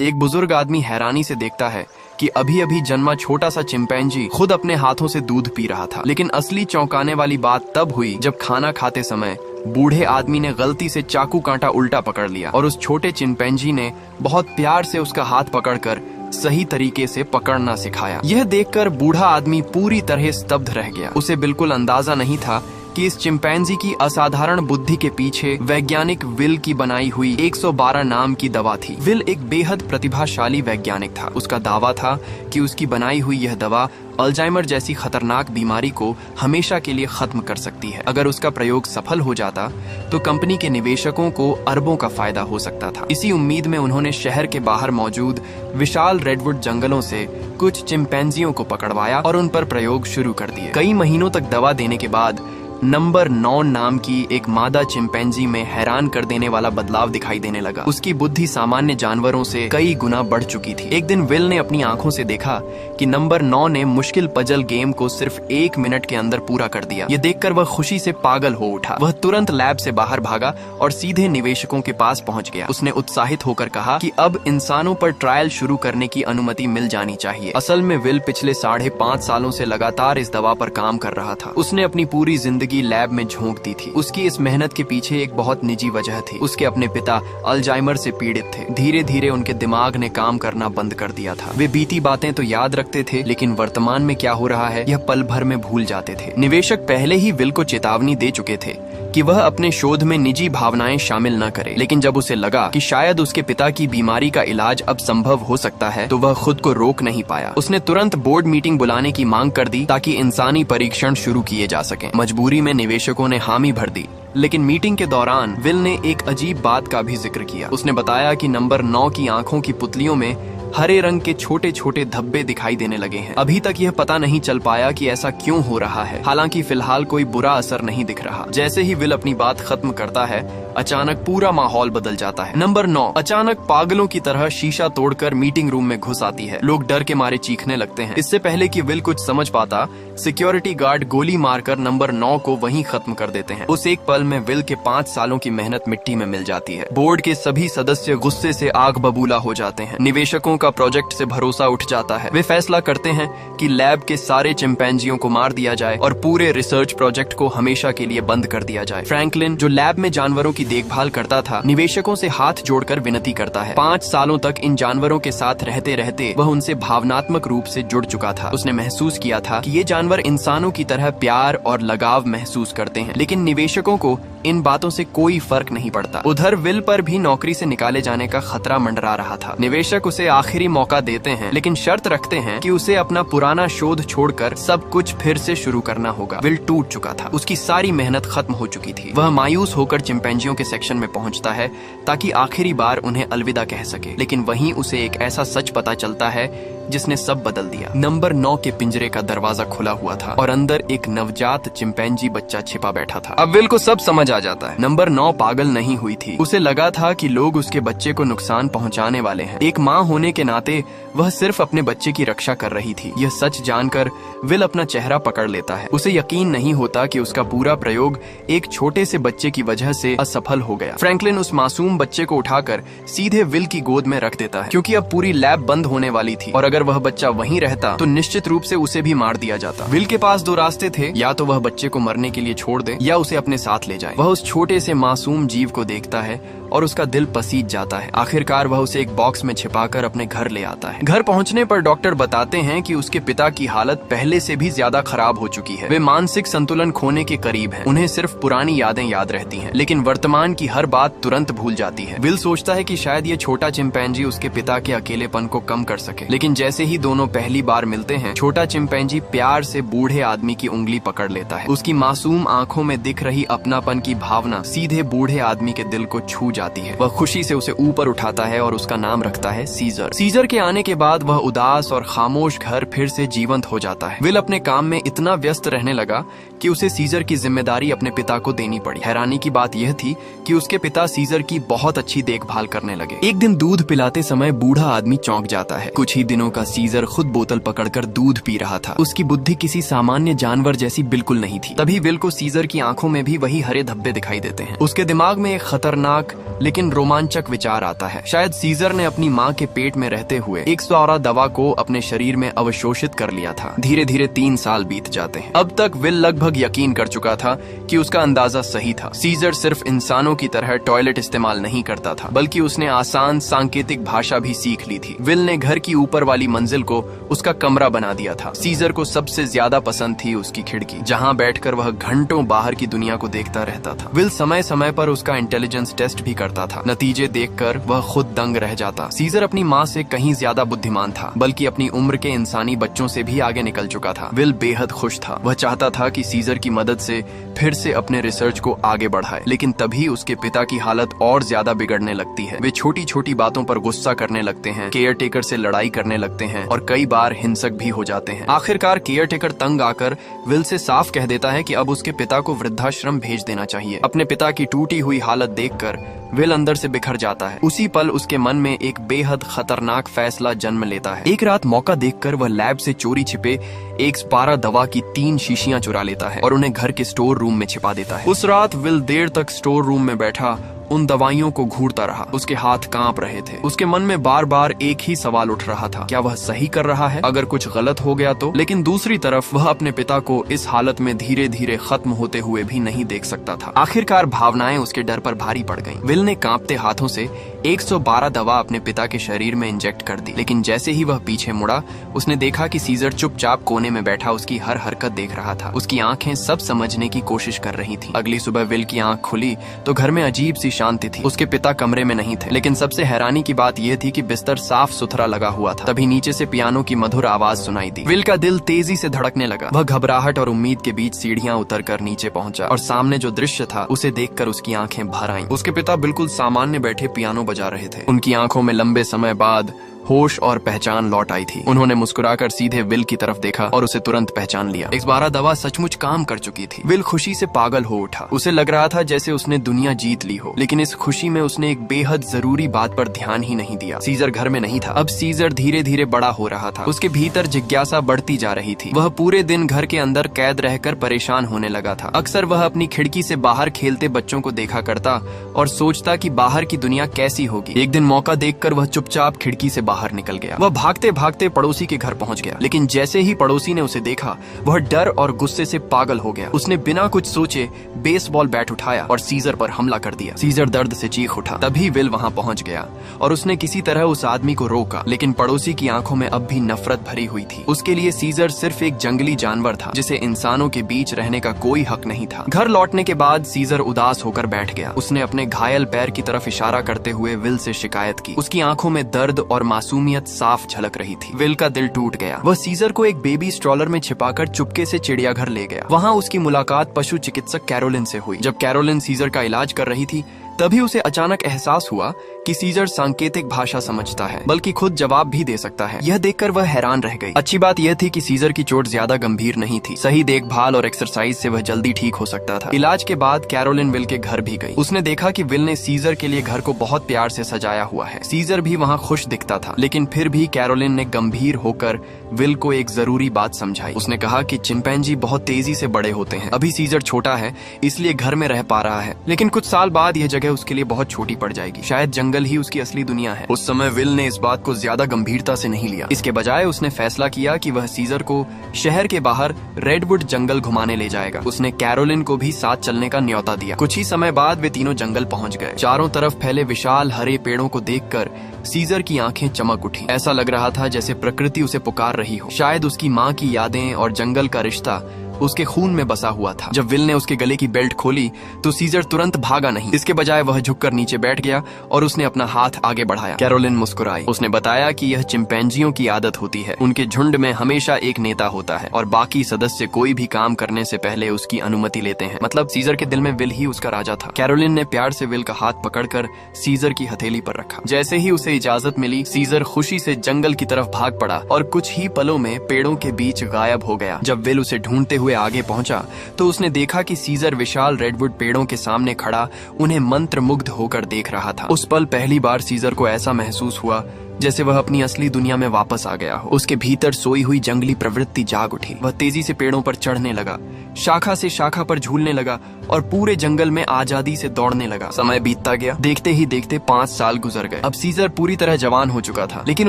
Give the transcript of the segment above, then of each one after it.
एक बुजुर्ग आदमी हैरानी से देखता है कि अभी अभी जन्मा छोटा सा चिंपैंजी खुद अपने हाथों से दूध पी रहा था। लेकिन असली चौंकाने वाली बात तब हुई जब खाना खाते समय बूढ़े आदमी ने गलती से चाकू कांटा उल्टा पकड़ लिया और उस छोटे चिंपैंजी ने बहुत प्यार से उसका हाथ पकड़कर सही तरीके से पकड़ना सिखाया। यह देखकर बूढ़ा आदमी पूरी तरह स्तब्ध रह गया। उसे बिल्कुल अंदाजा नहीं था कि इस चिंपैंजी की असाधारण बुद्धि के पीछे वैज्ञानिक विल की बनाई हुई 112 नाम की दवा थी। विल एक बेहद प्रतिभाशाली वैज्ञानिक था। उसका दावा था कि उसकी बनाई हुई यह दवा अल्जाइमर जैसी खतरनाक बीमारी को हमेशा के लिए खत्म कर सकती है। अगर उसका प्रयोग सफल हो जाता तो कंपनी के निवेशकों को अरबों का फायदा हो सकता था। इसी उम्मीद में उन्होंने शहर के बाहर मौजूद विशाल रेडवुड जंगलों से कुछ चिंपैंजियों को पकड़वाया और उन पर प्रयोग शुरू कर दिए। कई महीनों तक दवा देने के बाद नंबर 9 नाम की एक मादा चिंपैंजी में हैरान कर देने वाला बदलाव दिखाई देने लगा। उसकी बुद्धि सामान्य जानवरों से कई गुना बढ़ चुकी थी। एक दिन विल ने अपनी आंखों से देखा कि नंबर 9 ने मुश्किल पजल गेम को सिर्फ 1 मिनट के अंदर पूरा कर दिया। ये देखकर वह खुशी से पागल हो उठा। वह तुरंत लैब से बाहर भागा और सीधे निवेशकों के पास पहुंच गया। उसने उत्साहित होकर कहा कि अब इंसानों पर ट्रायल शुरू करने की अनुमति मिल जानी चाहिए। असल में विल पिछले 5.5 सालों से लगातार इस दवा पर काम कर रहा था। उसने अपनी पूरी जिंदगी लैब में झोंक दी थी। उसकी इस मेहनत के पीछे एक बहुत निजी वजह थी। उसके अपने पिता अल्जाइमर से पीड़ित थे। धीरे धीरे उनके दिमाग ने काम करना बंद कर दिया था। वे बीती बातें तो याद रखते थे, लेकिन वर्तमान में क्या हो रहा है यह पल भर में भूल जाते थे। निवेशक पहले ही विल को चेतावनी दे चुके थे कि वह अपने शोध में निजी भावनाएं शामिल न करे, लेकिन जब उसे लगा कि शायद उसके पिता की बीमारी का इलाज अब संभव हो सकता है तो वह खुद को रोक नहीं पाया। उसने तुरंत बोर्ड मीटिंग बुलाने की मांग कर दी ताकि इंसानी परीक्षण शुरू किए जा सकें। मजबूरी में निवेशकों ने हामी भर दी, लेकिन मीटिंग के दौरान विल ने एक अजीब बात का भी जिक्र किया। उसने बताया कि नंबर 9 की आंखों की पुतलियों में हरे रंग के छोटे छोटे धब्बे दिखाई देने लगे हैं। अभी तक यह पता नहीं चल पाया कि ऐसा क्यों हो रहा है। हालांकि फिलहाल कोई बुरा असर नहीं दिख रहा। जैसे ही विल अपनी बात खत्म करता है, अचानक पूरा माहौल बदल जाता है। नंबर 9 अचानक पागलों की तरह शीशा तोड़कर मीटिंग रूम में घुस आती है। लोग डर के मारे चीखने लगते हैं। इससे पहले कि विल कुछ समझ पाता, सिक्योरिटी गार्ड गोली मारकर नंबर 9 को वहीं खत्म कर देते हैं। उस एक पल में विल के 5 सालों की मेहनत मिट्टी में मिल जाती है। बोर्ड के सभी सदस्य गुस्से से आग बबूला हो जाते हैं। निवेशकों का प्रोजेक्ट से भरोसा उठ जाता है। वे फैसला करते हैं कि लैब के सारे चिंपैंजियों को मार दिया जाए और पूरे रिसर्च प्रोजेक्ट को हमेशा के लिए बंद कर दिया जाए। फ्रैंकलिन, जो लैब में जानवरों की देखभाल करता था, निवेशकों से हाथ जोड़कर विनती करता है। 5 सालों तक इन जानवरों के साथ रहते रहते वह उनसे भावनात्मक रूप से जुड़ चुका था। उसने महसूस किया था कि ये जानवर इंसानों की तरह प्यार और लगाव महसूस करते हैं, लेकिन निवेशकों को इन बातों से कोई फर्क नहीं पड़ता। उधर विल पर भी नौकरी से निकाले जाने का खतरा मंडरा रहा था। निवेशक उसे आखिरी मौका देते हैं, लेकिन शर्त रखते हैं कि उसे अपना पुराना शोध छोड़कर सब कुछ फिर से शुरू करना होगा। विल टूट चुका था। उसकी सारी मेहनत खत्म हो चुकी थी। वह मायूस होकर चिंपैंजियों के सेक्शन में पहुंचता है ताकि आखिरी बार उन्हें अलविदा कह सके, लेकिन वहीं उसे एक ऐसा सच पता चलता है जिसने सब बदल दिया। नंबर 9 के पिंजरे का दरवाजा खुला हुआ था और अंदर एक नवजात चिंपैंजी बच्चा छिपा बैठा था। अब विल को सब समझ आ जाता है। नंबर 9 पागल नहीं हुई थी। उसे लगा था कि लोग उसके बच्चे को नुकसान पहुंचाने वाले हैं। एक माँ होने के नाते वह सिर्फ अपने बच्चे की रक्षा कर रही थी। यह सच जानकर विल अपना चेहरा पकड़ लेता है। उसे यकीन नहीं होता कि उसका पूरा प्रयोग एक छोटे से बच्चे की वजह से असफल हो गया। फ्रैंकलिन उस मासूम बच्चे को उठाकर सीधे विल की गोद में रख देता है, क्योंकि अब पूरी लैब बंद होने वाली थी और अगर वह बच्चा वहीं रहता तो निश्चित रूप से उसे भी मार दिया जाता। विल के पास 2 रास्ते थे, या तो वह बच्चे को मरने के लिए छोड़ दे या उसे अपने साथ ले जाए। वह उस छोटे से मासूम जीव को देखता है और उसका दिल पसीज जाता है। आखिरकार वह उसे एक बॉक्स में छिपाकर अपने घर ले आता है। घर पहुंचने पर डॉक्टर बताते हैं कि उसके पिता की हालत पहले से भी ज्यादा खराब हो चुकी है। वे मानसिक संतुलन खोने के करीब हैं। उन्हें सिर्फ पुरानी यादें याद रहती हैं, लेकिन वर्तमान की हर बात तुरंत भूल जाती है। विल सोचता है कि शायद ये छोटा चिंपैंजी उसके पिता के अकेलेपन को कम कर सके, लेकिन जैसे ही दोनों पहली बार मिलते हैं, छोटा चिंपैंजी प्यार से बूढ़े आदमी की उंगली पकड़ लेता है। उसकी मासूम आंखों में दिख रही अपनापन की भावना सीधे बूढ़े आदमी के दिल को छू जाती है। वह खुशी से उसे ऊपर उठाता है और उसका नाम रखता है सीजर। सीजर के आने के बाद वह उदास और खामोश घर फिर से जीवंत हो जाता है। विल अपने काम में इतना व्यस्त रहने लगा कि उसे सीजर की जिम्मेदारी अपने पिता को देनी पड़ी। हैरानी की बात यह थी कि उसके पिता सीजर की बहुत अच्छी देखभाल करने लगे। एक दिन दूध पिलाते समय बूढ़ा आदमी चौंक जाता है। कुछ ही दिनों का सीजर खुद बोतल पकड़कर दूध पी रहा था। उसकी बुद्धि किसी सामान्य जानवर जैसी बिल्कुल नहीं थी। तभी विल को सीजर की आंखों में भी वही हरे धब्बे दिखाई देते हैं। उसके दिमाग में एक खतरनाक लेकिन रोमांचक विचार आता है। शायद सीजर ने अपनी माँ के पेट में रहते हुए एक सवारा दवा को अपने शरीर में अवशोषित कर लिया था। धीरे धीरे 3 साल बीत जाते हैं। अब तक विल लगभग यकीन कर चुका था कि उसका अंदाजा सही था। सीजर सिर्फ इंसानों की तरह टॉयलेट इस्तेमाल नहीं करता था, बल्कि उसने आसान सांकेतिक भाषा भी सीख ली थी। विल ने घर की ऊपर वाली मंजिल को उसका कमरा बना दिया था। सीजर को सबसे ज्यादा पसंद थी उसकी खिड़की, जहाँ बैठकर वह घंटों बाहर की दुनिया को देखता रहता था। विल समय समय पर उसका इंटेलिजेंस टेस्ट भी करता था। नतीजे देखकर वह खुद दंग रह जाता। सीजर अपनी माँ से कहीं ज्यादा बुद्धिमान था, बल्कि अपनी उम्र के इंसानी बच्चों से भी आगे निकल चुका था। विल बेहद खुश था। वह चाहता था कि सीजर की मदद से फिर से अपने रिसर्च को आगे बढ़ाए, लेकिन तभी उसके पिता की हालत और ज्यादा बिगड़ने लगती है। वे छोटी छोटी बातों पर गुस्सा करने लगते हैं, केयर टेकर से लड़ाई करने लगते हैं और कई बार हिंसक भी हो जाते हैं। आखिरकार केयर टेकर तंग आकर विल से साफ कह देता है कि अब उसके पिता को वृद्धाश्रम भेज देना चाहिए। अपने पिता की टूटी हुई हालत देखकर विल अंदर से बिखर जाता है। उसी पल उसके मन में एक बेहद खतरनाक फैसला जन्म लेता है। एक रात मौका देखकर वह लैब से चोरी छिपे एक स्पारा दवा की 3 शीशियां चुरा लेता है और उन्हें घर के स्टोर रूम में छिपा देता है। उस रात विल देर तक स्टोर रूम में बैठा उन दवाइयों को घूरता रहा। उसके हाथ कांप रहे थे। उसके मन में बार बार एक ही सवाल उठ रहा था, क्या वह सही कर रहा है? अगर कुछ गलत हो गया तो? लेकिन दूसरी तरफ वह अपने पिता को इस हालत में धीरे धीरे खत्म होते हुए भी नहीं देख सकता था। आखिरकार भावनाएं उसके डर पर भारी पड़ गईं। विल ने कांपते हाथों से 112 दवा अपने पिता के शरीर में इंजेक्ट कर दी, लेकिन जैसे ही वह पीछे मुड़ा, उसने देखा कि सीजर चुपचाप कोने में बैठा उसकी हर हरकत देख रहा था। उसकी आंखें सब समझने की कोशिश कर रही थी। अगली सुबह विल की आंख खुली तो घर में अजीब सी शांति थी। उसके पिता कमरे में नहीं थे, लेकिन सबसे हैरानी की बात यह थी कि बिस्तर साफ सुथरा लगा हुआ था। तभी नीचे से पियानो की मधुर आवाज सुनाई दी। विल का दिल तेजी से धड़कने लगा। वह घबराहट और उम्मीद के बीच सीढ़ियां उतरकर नीचे पहुंचा और सामने जो दृश्य था उसे देखकर उसकी आंखें भर आईं। उसके पिता बिल्कुल सामान्य बैठे पियानो बजा रहे थे। उनकी आंखों में लंबे समय बाद होश और पहचान लौट आई थी। उन्होंने मुस्कुराकर सीधे विल की तरफ देखा और उसे तुरंत पहचान लिया। 112 दवा सचमुच काम कर चुकी थी। विल खुशी से पागल हो उठा। उसे लग रहा था जैसे उसने दुनिया जीत ली हो, लेकिन इस खुशी में उसने एक बेहद जरूरी बात पर ध्यान ही नहीं दिया। सीजर घर में नहीं था। अब सीजर धीरे धीरे बड़ा हो रहा था। उसके भीतर जिज्ञासा बढ़ती जा रही थी। वह पूरे दिन घर के अंदर कैद रहकर परेशान होने लगा था। अक्सर वह अपनी खिड़की से बाहर खेलते बच्चों को देखा करता और सोचता कि बाहर की दुनिया कैसी होगी। एक दिन मौका देखकर वह चुपचाप खिड़की से बाहर निकल गया। वह भागते भागते पड़ोसी के घर पहुंच गया, लेकिन जैसे ही पड़ोसी ने उसे देखा, वह डर और गुस्से से पागल हो गया। उसने बिना कुछ सोचे बेसबॉल बैट उठाया और सीजर पर हमला कर दिया। सीजर दर्द से चीख उठा। तभी विल वहां पहुंच गया और उसने किसी तरह उस आदमी को रोका, लेकिन पड़ोसी की आंखों में अब भी नफरत भरी हुई थी। उसके लिए सीजर सिर्फ एक जंगली जानवर था, जिसे इंसानों के बीच रहने का कोई हक नहीं था। घर लौटने के बाद सीजर उदास होकर बैठ गया। उसने अपने घायल पैर की तरफ इशारा करते हुए विल से शिकायत की। उसकी आंखों में दर्द और मासूमियत साफ झलक रही थी। विल का दिल टूट गया। वह सीजर को एक बेबी स्ट्रॉलर में छिपाकर चुपके से चिड़ियाघर ले गया। वहां उसकी मुलाकात पशु चिकित्सक कैरोलिन से हुई। जब कैरोलिन सीजर का इलाज कर रही थी, तभी उसे अचानक एहसास हुआ कि सीजर सांकेतिक भाषा समझता है, बल्कि खुद जवाब भी दे सकता है। यह देखकर वह हैरान रह गई। अच्छी बात यह थी कि सीजर की चोट ज्यादा गंभीर नहीं थी। सही देखभाल और एक्सरसाइज से वह जल्दी ठीक हो सकता था। इलाज के बाद कैरोलिन विल के घर भी गई। उसने देखा कि विल ने सीजर के लिए घर को बहुत प्यार से सजाया हुआ है। सीजर भी वहाँ खुश दिखता था, लेकिन फिर भी कैरोलिन ने गंभीर होकर विल को एक जरूरी बात समझाई। उसने कहा कि चिंपैंजी बहुत तेजी से बड़े होते हैं। अभी सीजर छोटा है, इसलिए घर में रह पा रहा है, लेकिन कुछ साल बाद यह जगह उसके लिए बहुत छोटी पड़ जाएगी। शायद जंगल ही उसकी असली दुनिया है। उस समय विल ने इस बात को ज्यादा गंभीरता से नहीं लिया। इसके बजाय उसने फैसला किया कि वह सीजर को शहर के बाहर रेडवुड जंगल घुमाने ले जाएगा। उसने कैरोलिन को भी साथ चलने का न्योता दिया। कुछ ही समय बाद वे तीनों जंगल पहुंच गए। चारों तरफ फैले विशाल हरे पेड़ों को देखकर सीजर की आंखें चमक उठी। ऐसा लग रहा था जैसे प्रकृति उसे पुकार रही हो। शायद उसकी माँ की यादें और जंगल का रिश्ता उसके खून में बसा हुआ था। जब विल ने उसके गले की बेल्ट खोली तो सीजर तुरंत भागा नहीं। इसके बजाय वह झुककर नीचे बैठ गया और उसने अपना हाथ आगे बढ़ाया। कैरोलिन मुस्कुराई। उसने बताया कि यह चिंपैंजियों की आदत होती है। उनके झुंड में हमेशा एक नेता होता है और बाकी सदस्य कोई भी काम करने से पहले उसकी अनुमति लेते हैं। मतलब सीजर के दिल में विल ही उसका राजा था। कैरोलिन ने प्यार से विल का हाथ पकड़कर सीजर की हथेली पर रखा। जैसे ही उसे इजाजत मिली, सीजर खुशी से जंगल की तरफ भाग पड़ा और कुछ ही पलों में पेड़ों के बीच गायब हो गया। जब विल उसे ढूंढते हुए आगे पहुंचा तो उसने देखा कि सीजर विशाल रेडवुड पेड़ों के सामने खड़ा उन्हें मंत्रमुग्ध होकर देख रहा था। उस पल पहली बार सीजर को ऐसा महसूस हुआ जैसे वह अपनी असली दुनिया में वापस आ गया हो। उसके भीतर सोई हुई जंगली प्रवृत्ति जाग उठी। वह तेजी से पेड़ों पर चढ़ने लगा, शाखा से शाखा पर झूलने लगा और पूरे जंगल में आजादी से दौड़ने लगा। समय बीतता गया। देखते ही देखते 5 साल गुजर गए। अब सीजर पूरी तरह जवान हो चुका था, लेकिन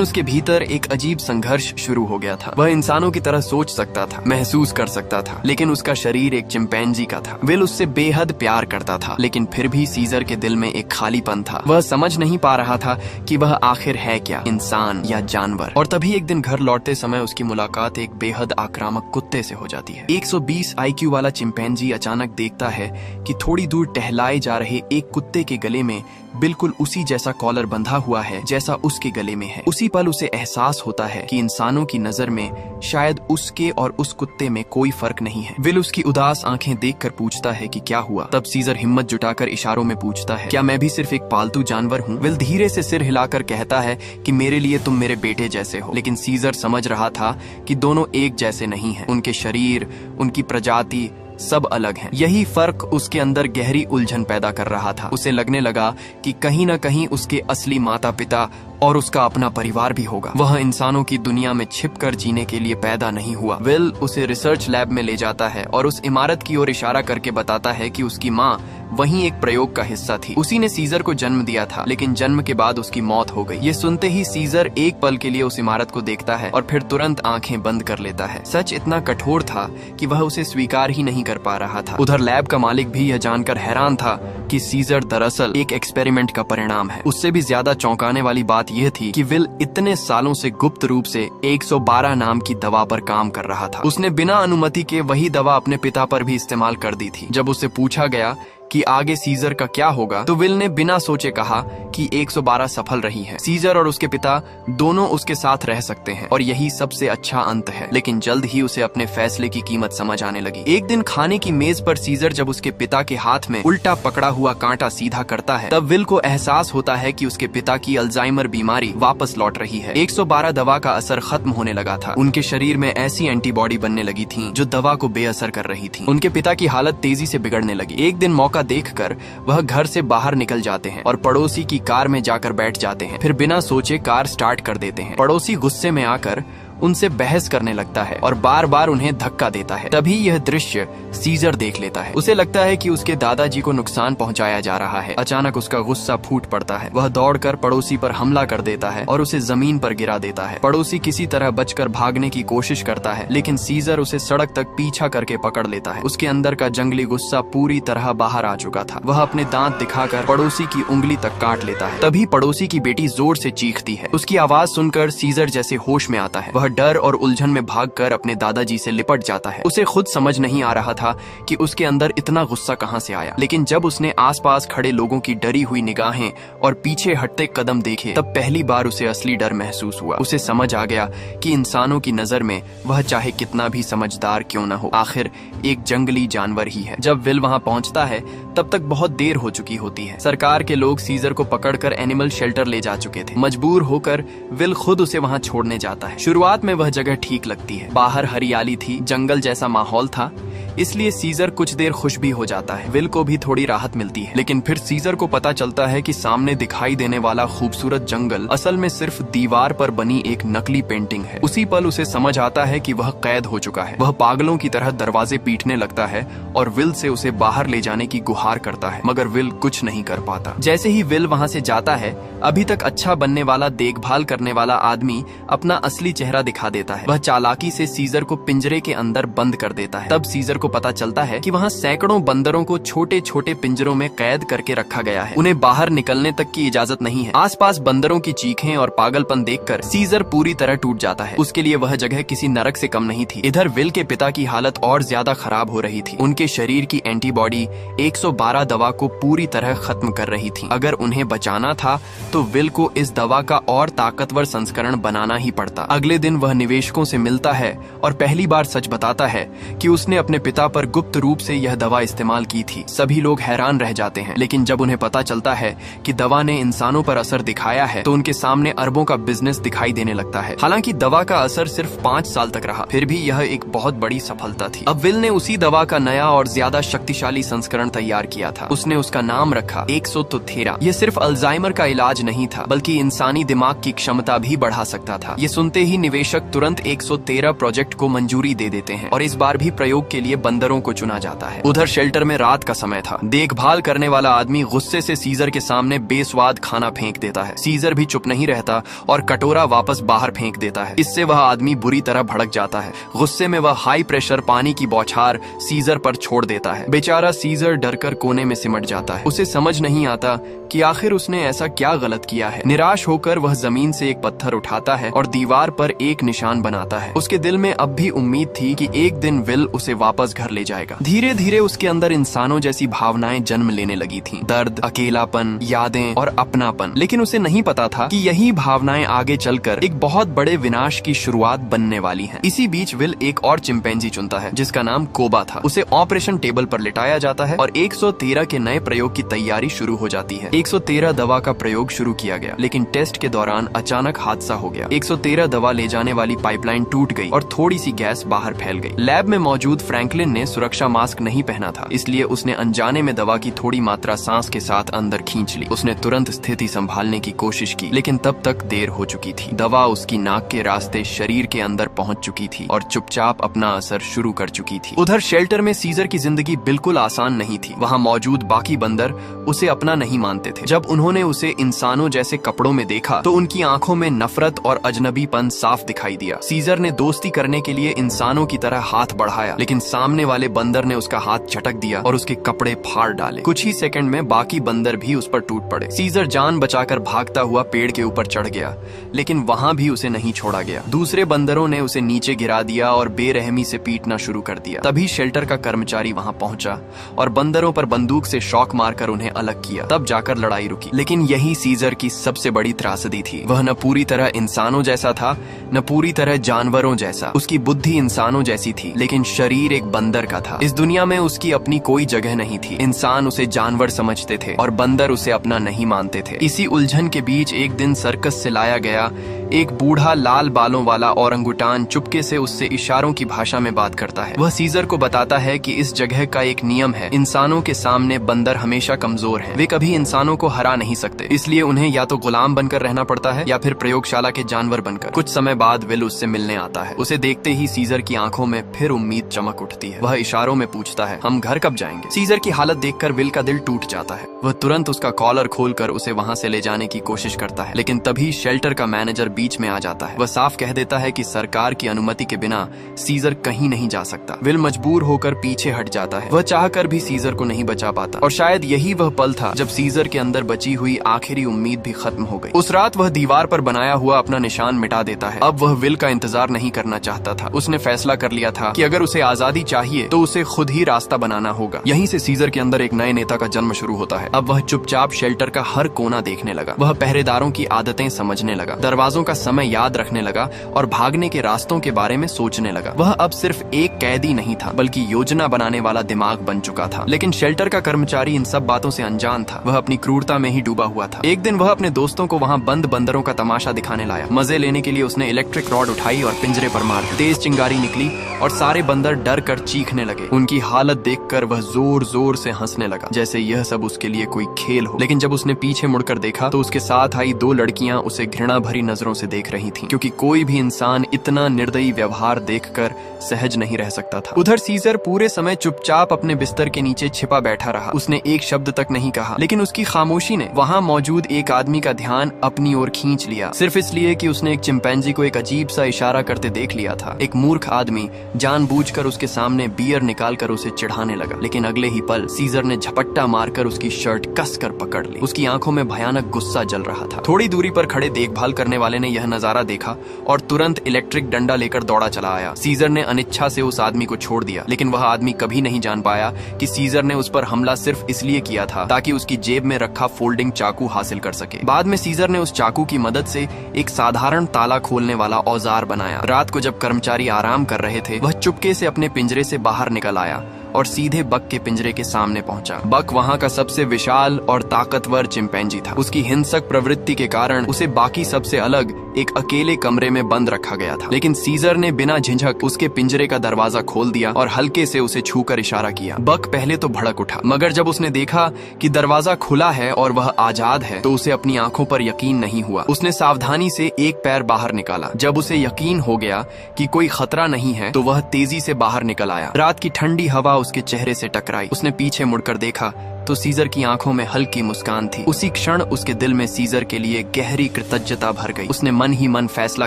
उसके भीतर एक अजीब संघर्ष शुरू हो गया था। वह इंसानों की तरह सोच सकता था, महसूस कर सकता था, लेकिन उसका शरीर एक चिंपैंजी का था। विल उससे बेहद प्यार करता था, लेकिन फिर भी सीजर के दिल में एक खालीपन था। वह समझ नहीं पा रहा था कि वह आखिर है क्या, इंसान या जानवर। और तभी एक दिन घर लौटते समय उसकी मुलाकात एक बेहद आक्रामक कुत्ते से हो जाती है। 120 IQ वाला चिंपैंजी अचानक देखता है कि थोड़ी दूर टहलाए जा रहे एक कुत्ते के गले में बिल्कुल उसी जैसा कॉलर बंधा हुआ है जैसा उसके गले में है। उसी पल उसे एहसास होता है कि इंसानों की नजर में शायद उसके और उस कुत्ते में कोई फर्क नहीं है। विल उसकी उदास आंखें देखकर पूछता है कि क्या हुआ। तब सीजर हिम्मत जुटाकर इशारों में पूछता है, क्या मैं भी सिर्फ एक पालतू जानवर हूँ? विल धीरे से सिर हिलाकर कहता है कि मेरे लिए तुम मेरे बेटे जैसे हो। लेकिन सीजर समझ रहा था कि दोनों एक जैसे नहीं हैं। उनके शरीर, उनकी प्रजाति सब अलग हैं। यही फर्क उसके अंदर गहरी उलझन पैदा कर रहा था। उसे लगने लगा कि कहीं न कहीं उसके असली माता पिता और उसका अपना परिवार भी होगा। वह इंसानों की दुनिया में छिपकर जीने के लिए पैदा नहीं हुआ। विल उसे रिसर्च लैब में ले जाता है और उस इमारत की ओर इशारा करके बताता है कि उसकी माँ वहीं एक प्रयोग का हिस्सा थी। उसी ने सीजर को जन्म दिया था, लेकिन जन्म के बाद उसकी मौत हो गई। ये सुनते ही सीजर एक पल के लिए उस इमारत को देखता है और फिर तुरंत आंखें बंद कर लेता है। सच इतना कठोर था कि वह उसे स्वीकार ही नहीं कर पा रहा था। उधर लैब का मालिक भी यह जानकर हैरान था कि सीजर दरअसल एक एक्सपेरिमेंट का परिणाम है। उससे भी ज्यादा चौंकाने वाली बात यह थी कि विल इतने सालों से गुप्त रूप से 112 नाम की दवा पर काम कर रहा था। उसने बिना अनुमति के वही दवा अपने पिता पर भी इस्तेमाल कर दी थी। जब उससे पूछा गया कि आगे सीजर का क्या होगा, तो विल ने बिना सोचे कहा कि 112 सफल रही है। सीजर और उसके पिता दोनों उसके साथ रह सकते हैं और यही सबसे अच्छा अंत है। लेकिन जल्द ही उसे अपने फैसले की कीमत समझ आने लगी। एक दिन खाने की मेज पर सीजर जब उसके पिता के हाथ में उल्टा पकड़ा हुआ कांटा सीधा करता है, तब विल को एहसास होता है कि उसके पिता की अल्जाइमर बीमारी वापस लौट रही है। 112 दवा का असर खत्म होने लगा था। उनके शरीर में ऐसी एंटीबॉडी बनने लगी थी जो दवा को बेअसर कर रही थी। उनके पिता की हालत तेजी से बिगड़ने लगी। एक दिन मौका देखकर वह घर से बाहर निकल जाते हैं और पड़ोसी की कार में जाकर बैठ जाते हैं। फिर बिना सोचे कार स्टार्ट कर देते हैं। पड़ोसी गुस्से में आकर उनसे बहस करने लगता है और बार बार उन्हें धक्का देता है। तभी यह दृश्य सीजर देख लेता है। उसे लगता है कि उसके दादाजी को नुकसान पहुंचाया जा रहा है। अचानक उसका गुस्सा फूट पड़ता है। वह दौड़कर पड़ोसी पर हमला कर देता है और उसे जमीन पर गिरा देता है। पड़ोसी किसी तरह बचकर भागने की कोशिश करता है, लेकिन सीजर उसे सड़क तक पीछा करके पकड़ लेता है। उसके अंदर का जंगली गुस्सा पूरी तरह बाहर आ चुका था। वह अपने दांत दिखाकर पड़ोसी की उंगली तक काट लेता है। तभी पड़ोसी की बेटी जोर से चीखती है। उसकी आवाज सुनकर सीजर जैसे होश में आता है। वह डर और उलझन में भागकर अपने दादाजी से लिपट जाता है। उसे खुद समझ नहीं आ रहा था कि उसके अंदर इतना गुस्सा कहां से आया, लेकिन जब उसने आसपास खड़े लोगों की डरी हुई निगाहें और पीछे हटते कदम देखे, तब पहली बार उसे असली डर महसूस हुआ। उसे समझ आ गया कि इंसानों की नजर में वह चाहे कितना भी समझदार क्यों न हो, आखिर एक जंगली जानवर ही है। जब विल वहां पहुंचता है, तब तक बहुत देर हो चुकी होती है। सरकार के लोग सीजर को पकड़कर एनिमल शेल्टर ले जा चुके थे। मजबूर होकर विल खुद उसे वहां छोड़ने जाता है। शुरुआत में वह जगह ठीक लगती है। बाहर हरियाली थी, जंगल जैसा माहौल था, इसलिए सीजर कुछ देर खुश भी हो जाता है। विल को भी थोड़ी राहत मिलती है। लेकिन फिर सीजर को पता चलता है कि सामने दिखाई देने वाला खूबसूरत जंगल असल में सिर्फ दीवार पर बनी एक नकली पेंटिंग है। उसी पल उसे समझ आता है कि वह कैद हो चुका है। वह पागलों की तरह दरवाजे पीटने लगता है और विल से उसे बाहर ले जाने की गुहार करता है, मगर विल कुछ नहीं कर पाता। जैसे ही विल वहां से जाता है, अभी तक अच्छा बनने वाला, देखभाल करने वाला आदमी अपना असली चेहरा दिखा देता है। वह चालाकी से सीजर को पिंजरे के अंदर बंद कर देता है। तब सीजर को पता चलता है कि वहाँ सैकड़ों बंदरों को छोटे छोटे पिंजरों में कैद करके रखा गया है। उन्हें बाहर निकलने तक की इजाजत नहीं है। आसपास बंदरों की चीखें और पागलपन देखकर सीजर पूरी तरह टूट जाता है। उसके लिए वह जगह किसी नरक से कम नहीं थी। इधर विल के पिता की हालत और ज्यादा खराब हो रही थी। उनके शरीर की एंटीबॉडी 112 दवा को पूरी तरह खत्म कर रही थी। अगर उन्हें बचाना था तो विल को इस दवा का और ताकतवर संस्करण बनाना ही पड़ता। अगले दिन वह निवेशकों से मिलता है और पहली बार सच बताता है कि उसने अपने पिता पिता पर गुप्त रूप से यह दवा इस्तेमाल की थी। सभी लोग हैरान रह जाते हैं, लेकिन जब उन्हें पता चलता है कि दवा ने इंसानों पर असर दिखाया है तो उनके सामने अरबों का बिजनेस दिखाई देने लगता है। हालांकि दवा का असर सिर्फ 5 साल तक रहा, फिर भी यह एक बहुत बड़ी सफलता थी। अब विल ने उसी दवा का नया और ज्यादा शक्तिशाली संस्करण तैयार किया था। उसने उसका नाम रखा 113। यह सिर्फ अल्जाइमर का इलाज नहीं था, बल्कि इंसानी दिमाग की क्षमता भी बढ़ा सकता था। ये सुनते ही निवेशक तुरंत 113 प्रोजेक्ट को मंजूरी दे देते हैं और इस बार भी प्रयोग के लिए बंदरों को चुना जाता है। उधर शेल्टर में रात का समय था। देखभाल करने वाला आदमी गुस्से से सीजर के सामने बेस्वाद खाना फेंक देता है। सीजर भी चुप नहीं रहता और कटोरा वापस बाहर फेंक देता है। इससे वह आदमी बुरी तरह भड़क जाता है। गुस्से में वह हाई प्रेशर पानी की बौछार सीजर पर छोड़ देता है। बेचारा सीजर डरकर कोने में सिमट जाता है। उसे समझ नहीं आता कि आखिर उसने ऐसा क्या गलत किया है। निराश होकर वह जमीन से एक पत्थर उठाता है और दीवार पर एक निशान बनाता है। उसके दिल में अब भी उम्मीद थी कि एक दिन विल उसे वापस घर ले जाएगा। धीरे धीरे उसके अंदर इंसानों जैसी भावनाएं जन्म लेने लगी थीं। दर्द, अकेलापन, यादें और अपनापन। लेकिन उसे नहीं पता था कि यही भावनाएं आगे चलकर एक बहुत बड़े विनाश की शुरुआत बनने वाली हैं। इसी बीच विल एक और चिंपैंजी चुनता है जिसका नाम कोबा था। उसे ऑपरेशन टेबल पर लिटाया जाता है और 113 के नए प्रयोग की तैयारी शुरू हो जाती है। 113 दवा का प्रयोग शुरू किया गया, लेकिन टेस्ट के दौरान अचानक हादसा हो गया। 113 दवा ले जाने वाली पाइपलाइन टूट गई और थोड़ी सी गैस बाहर फैल गई। लैब में मौजूद फ्रैंकलिन ने सुरक्षा मास्क नहीं पहना था, इसलिए उसने अनजाने में दवा की थोड़ी मात्रा सांस के साथ अंदर खींच ली। उसने तुरंत स्थिति संभालने की कोशिश की, लेकिन तब तक देर हो चुकी थी। दवा उसकी नाक के रास्ते शरीर के अंदर पहुंच चुकी थी और चुपचाप अपना असर शुरू कर चुकी थी। उधर शेल्टर में सीजर की जिंदगी बिल्कुल आसान नहीं थी। वहाँ मौजूद बाकी बंदर उसे अपना नहीं मानते थे। जब उन्होंने उसे इंसानों जैसे कपड़ों में देखा तो उनकी आंखों में नफरत और अजनबीपन साफ दिखाई दिया। सीजर ने दोस्ती करने के लिए इंसानों की तरह हाथ बढ़ाया, लेकिन सामने वाले बंदर ने उसका हाथ झटक दिया और उसके कपड़े फाड़ डाले। कुछ ही सेकंड में बाकी बंदर भी उस पर टूट पड़े। सीजर जान बचाकर भागता हुआ पेड़ के ऊपर चढ़ गया, लेकिन वहाँ भी उसे नहीं छोड़ा गया। दूसरे बंदरों ने उसे नीचे गिरा दिया और बेरहमी से पीटना शुरू कर दिया। तभी शेल्टर का कर्मचारी वहाँ पहुंचा और बंदरों पर बंदूक से शॉक मारकर उन्हें अलग किया। तब जाकर लड़ाई रुकी। लेकिन यही सीजर की सबसे बड़ी त्रासदी थी। वह न पूरी तरह इंसानों जैसा था, न पूरी तरह जानवरों जैसा। उसकी बुद्धि इंसानों जैसी थी, लेकिन शरीर एक बंदर का था। इस दुनिया में उसकी अपनी कोई जगह नहीं थी। इंसान उसे जानवर समझते थे और बंदर उसे अपना नहीं मानते थे। इसी उलझन के बीच एक दिन सर्कस से लाया गया एक बूढ़ा लाल बालों वाला औरंगुटान चुपके से उससे इशारों की भाषा में बात करता है। वह सीजर को बताता है कि इस जगह का एक नियम है, इंसानों के सामने बंदर हमेशा कमजोर हैं। वे कभी इंसानों को हरा नहीं सकते, इसलिए उन्हें या तो गुलाम बनकर रहना पड़ता है या फिर प्रयोगशाला के जानवर बनकर। कुछ समय बाद विल उससे मिलने आता है। उसे देखते ही सीजर की आंखों में फिर उम्मीद चमक उठती है। वह इशारों में पूछता है, हम घर कब जाएंगे? सीजर की हालत देखकर विल का दिल टूट जाता है। वह तुरंत उसका कॉलर खोलकर उसे वहाँ से ले जाने की कोशिश करता है, लेकिन तभी शेल्टर का मैनेजर बीच में आ जाता है। वह साफ कह देता है कि सरकार की अनुमति के बिना सीजर कहीं नहीं जा सकता। विल मजबूर होकर पीछे हट जाता है। वह चाहकर भी सीजर को नहीं बचा पाता और शायद यही वह पल था जब सीजर के अंदर बची हुई आखिरी उम्मीद भी खत्म हो गई। उस रात वह दीवार पर बनाया हुआ अपना निशान मिटा देता है। अब वह विल का इंतजार नहीं करना चाहता था। उसने फैसला कर लिया था कि अगर उसे आजादी चाहिए तो उसे खुद ही रास्ता बनाना होगा। यहीं से सीजर के अंदर एक नए नेता का जन्म शुरू होता है। अब वह चुपचाप शेल्टर का हर कोना देखने लगा। वह पहरेदारों की आदतें समझने लगा, दरवाजों का समय याद रखने लगा और भागने के रास्तों के बारे में सोचने लगा। वह अब सिर्फ एक कैदी नहीं था, बल्कि योजना बनाने वाला दिमाग बन चुका था। लेकिन शेल्टर का कर्मचारी इन सब बातों से अनजान था। वह अपनी क्रूरता में ही डूबा हुआ था। एक दिन वह अपने दोस्तों को वहाँ बंद बंदरों का तमाशा दिखाने लाया। मजे लेने के लिए उसने इलेक्ट्रिक रॉड उठाई और पिंजरे पर मार दी। तेज चिंगारी निकली और सारे बंदर डर कर चीखने लगे। उनकी हालत देखकर वह जोर जोर से हंसने लगा, जैसे यह सब उसके लिए कोई खेल हो। लेकिन जब उसने पीछे मुड़कर देखा तो उसके साथ आई 2 लड़कियां उसे घृणा भरी नजरों से देख रही थीं, क्योंकि कोई भी इंसान इतना निर्दयी व्यवहार देखकर सहज नहीं रह सकता था। उधर सीजर पूरे समय चुपचाप अपने बिस्तर के नीचे छिपा बैठा रहा। उसने एक शब्द तक नहीं कहा, लेकिन उसकी खामोशी ने वहाँ मौजूद एक आदमी का ध्यान अपनी ओर खींच लिया, सिर्फ इसलिए कि उसने एक चिंपैंजी को एक अजीब सा इशारा करते देख लिया था। एक मूर्ख आदमी जानबूझकर उसके सामने बियर निकालकर उसे चिढ़ाने लगा, लेकिन अगले ही पल सीजर ने झपट्टा मारकर उसकी शर्ट कसकर पकड़ ली। उसकी आंखों में भयानक गुस्सा जल रहा था। थोड़ी दूरी पर खड़े देखभाल करने वाले ने यह नजारा देखा और तुरंत इलेक्ट्रिक डंडा लेकर दौड़ा चला आया। सीजर ने अनिच्छा से उस आदमी को छोड़ दिया, लेकिन वह आदमी कभी नहीं जान पाया कि सीजर ने उस पर हमला सिर्फ इसलिए किया था ताकि उसकी जेब में रखा फोल्डिंग चाकू हासिल कर सके। बाद में सीजर ने उस चाकू की मदद से एक साधारण ताला खोलने वाला औजार बनाया। रात को जब कर्मचारी आराम कर रहे थे, वह चुपके से अपने पिंजरे से बाहर निकल आया और सीधे बक के पिंजरे के सामने पहुंचा। बक वहां का सबसे विशाल और ताकतवर चिंपैंजी था। उसकी हिंसक प्रवृत्ति के कारण उसे बाकी सबसे अलग एक अकेले कमरे में बंद रखा गया था। लेकिन सीजर ने बिना झिझक उसके पिंजरे का दरवाजा खोल दिया और हल्के से उसे छूकर इशारा किया। बक पहले तो भड़क उठा, मगर जब उसने देखा कि दरवाजा खुला है और वह आजाद है तो उसे अपनी आंखों पर यकीन नहीं हुआ। उसने सावधानी से एक पैर बाहर निकाला। जब उसे यकीन हो गया कि कोई खतरा नहीं है तो वह तेजी से बाहर निकल आया। रात की ठंडी हवा उसके चेहरे से टकराई। उसने पीछे मुड़कर देखा तो सीजर की आंखों में हल्की मुस्कान थी। उसी क्षण उसके दिल में सीजर के लिए गहरी कृतज्ञता भर गई। उसने मन ही मन फैसला